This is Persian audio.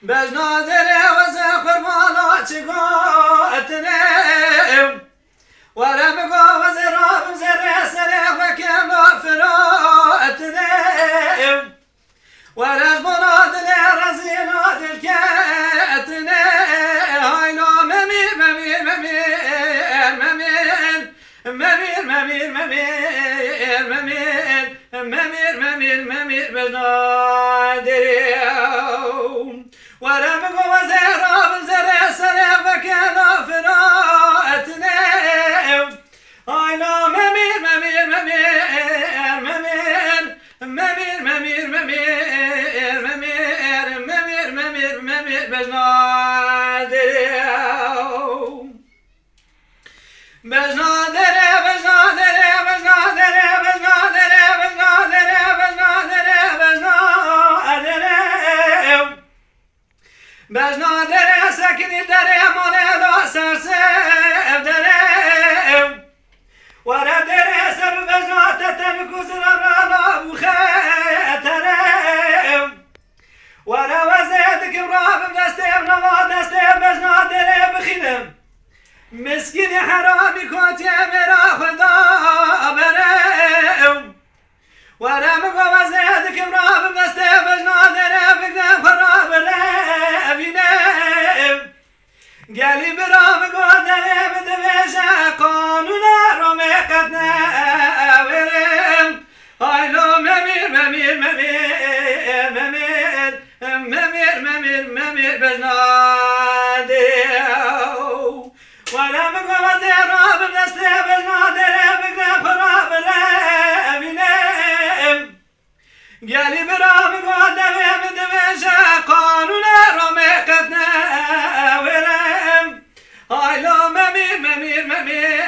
بجنادري وزخر مالا تقاتني ورمقو وزراب زري سريخ وكيلو فراتني ورج بنادلي رزينات الكاتني هايلو ممير ممير ممير ممير ممير ممير ممير ممير ممير ممير بجنادري ورمقو وزراب زري سريخ وكيلو فراتني هايلو ممير ممير ممير ممير ممير ممير ممير ممير ممير ممير ممير بجنادري بجنادري بجنادري بجنادري بجنادري بجنادري بجنادري بجنادري بجنادري سكني دري مولد سرسف دري ورا دري سر بجنات تنكو زرابنا بخاتري ورا وزيدك براب دستيب نوا دستيب بجنادري بخدم مسكين حرامي كنت يا مرا خدا بري ورا مقو وزيدك براب دستيب بجنادري بخدم خراب رابيني قالي برام قدري بدبيشة قانونا رميقتنا ورم هايلو ممير ممير ممير ممير ممير ممير ممير بجنادي ولا مقوى وزير راب بنستي بجنادي بقرب خراب رابيني قالي برام قدري بدبيشة قانونا رميقتنا ورم هايلو ممير ممير ممير